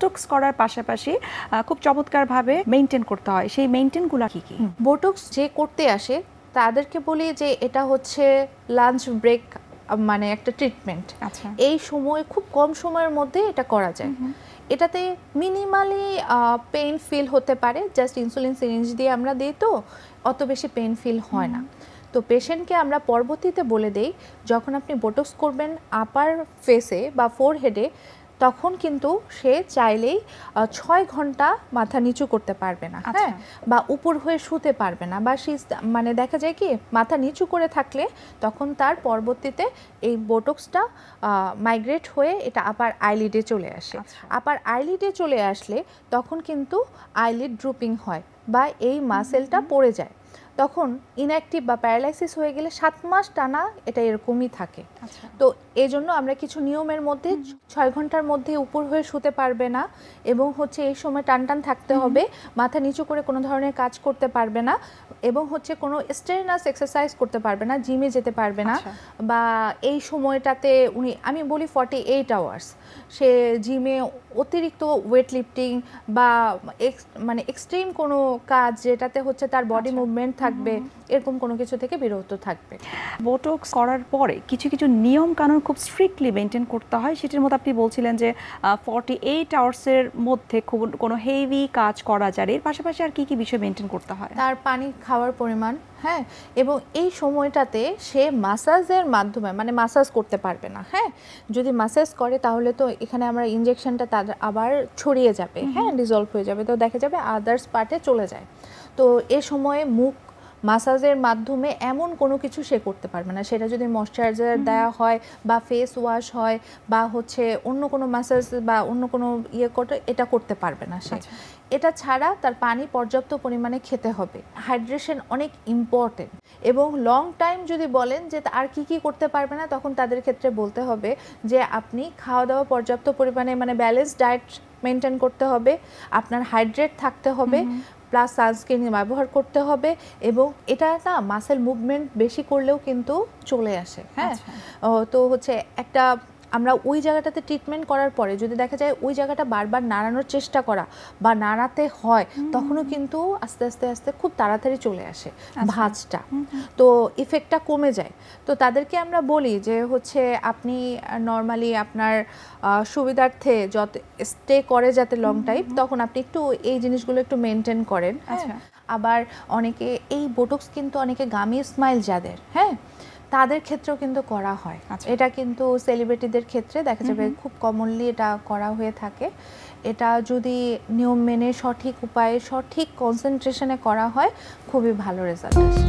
Botox করার পাশাপাশি খুব চমৎকারভাবে মেইনটেইন করতে হয়, সেই মেইনটেইনগুলো কি কি? বোটক্স যে করতে আসে তাদেরকে বলি যে এটা হচ্ছে লাঞ্চ ব্রেক, মানে একটা ট্রিটমেন্ট। আচ্ছা, এই সময় খুব কম সময়ের মধ্যে এটা করা যায়। এটাতে মিনিমালি পেইন ফিল হতে পারে, জাস্ট ইনসুলিন সিরিঞ্জ দিয়ে আমরা দিই, তো অত বেশি পেইন ফিল হয় না। তো পেশেন্টকে আমরা পরবর্তীতে বলে দেই, যখন আপনি বোটক্স করবেন আপার ফেসে বা ফোরহেডে, তখন কিন্তু সে চাইলেই 6 ঘন্টা মাথা নিচু করতে পারবে না, হ্যাঁ, বা উপর হয়ে শুতে পারবে না, বা মানে দেখা যায় কি মাথা নিচু করে থাকলে তখন তার পরবর্তীতে এই বোটক্সটা মাইগ্রেট হয়ে এটা আপার আইলিডে চলে আসে। আপার আইলিডে চলে আসলে তখন কিন্তু আইলিড ড্রুপিং হয় বা এই মাসেলটা পড়ে যায়, তখন ইনঅ্যাক্টিভ বা প্যারালাইসিস হয়ে গেলে 7 মাস টানা এটা এরকমই থাকে। তো এই জন্য আমরা কিছু নিয়মের মধ্যে 6 ঘন্টার মধ্যে উপর হয়ে শুতে পারবে না, এবং হচ্ছে এই সময় টান টান থাকতে হবে, মাথা নিচু করে কোনো ধরনের কাজ করতে পারবে না, এবং হচ্ছে কোনো স্ট্রেনাস এক্সারসাইজ করতে পারবে না, জিমে যেতে পারবে না, বা এই সময়টাতে আমি বলি 48 আওয়ার্স সে জিমে অতিরিক্ত ওয়েট লিফটিং বা মানে এক্সট্রিম কোনো কাজ যেটাতে হচ্ছে তার বডি মুভমেন্ট থাকবে, এরকম কোনো কিছু থেকে বিরত থাকবে। বোটক্স করার পরে কিছু কিছু নিয়ম কানুন খুব স্ট্রিক্টলি মেনটেন করতে হয়, সেটির মধ্যে আপনি বলছিলেন যে 48 আওয়ার্সের মধ্যে খুব কোনো হেভি কাজ করা যায়। এর পাশাপাশি আর কি কি বিষয় মেনটেন করতে হয়? তার পানি খাওয়ার পরিমাণ, হ্যাঁ, এবং এই সময়টাতে সে মাসাজের মাধ্যমে, মানে মাসাজ করতে পারবে না, হ্যাঁ, যদি মাসাজ করে তাহলে তো এখানে আমরা ইনজেকশনটা তাদের আবার ছড়িয়ে যাবে, হ্যাঁ, ডিজলভ হয়ে যাবে, তো দেখা যাবে আদার্স পার্টে চলে যায়। তো এ সময়ে মুখ মাসাজের মাধ্যমে এমন কোনো কিছু সে করতে পারবে না, সেটা যদি ময়শ্চারাইজার দেওয়া হয় বা ফেস ওয়াশ হয় বা হচ্ছে অন্য কোনো মাসাজ বা অন্য কোনো করতে, এটা করতে পারবে না সে। এটা ছাড়া তার পানি পর্যাপ্ত পরিমাণে খেতে হবে, হাইড্রেশন অনেক ইম্পর্টেন্ট। এবং লং টাইম যদি বলেন যে আর কি কি করতে পারবে না, তখন তাদের ক্ষেত্রে বলতে হবে যে আপনি খাওয়া দাওয়া পর্যাপ্ত পরিমাণে, মানে ব্যালেন্স ডায়েট মেনটেন করতে হবে, আপনার হাইড্রেট থাকতে হবে, প্লাস সানস্ক্রিন ব্যবহার করতে হবে, এবং এটা না মাসেল মুভমেন্ট বেশি করলেও কিন্তু চলে আসে, হ্যাঁ। তো হচ্ছে একটা আমরা ওই জায়গাটাতে ট্রিটমেন্ট করার পরে যদি দেখা যায় ওই জায়গাটা বারবার নাড়ানোর চেষ্টা করা বা নাড়াতে হয়, তখনও কিন্তু আস্তে আস্তে আস্তে খুব তাড়াতাড়ি চলে আসে ভাঁজটা, তো ইফেক্টটা কমে যায়। তো তাদেরকে আমরা বলি যে হচ্ছে আপনি নর্মালি আপনার সুবিধার্থে যত স্টে করে যাতে লং টাইম, তখন আপনি একটু এই জিনিসগুলো একটু মেনটেন করেন। আবার অনেকে এই বোটক্স কিন্তু অনেকে গামি স্মাইল যাদের, হ্যাঁ, তাদের ক্ষেত্রেও কিন্তু করা হয়। এটা কিন্তু সেলিব্রিটিদের ক্ষেত্রে দেখা যাবে খুব কমনলি এটা করা হয়ে থাকে। এটা যদি নিয়ম মেনে সঠিক উপায়ে সঠিক কনসেন্ট্রেশনে করা হয়, খুবই ভালো রেজাল্ট আসে।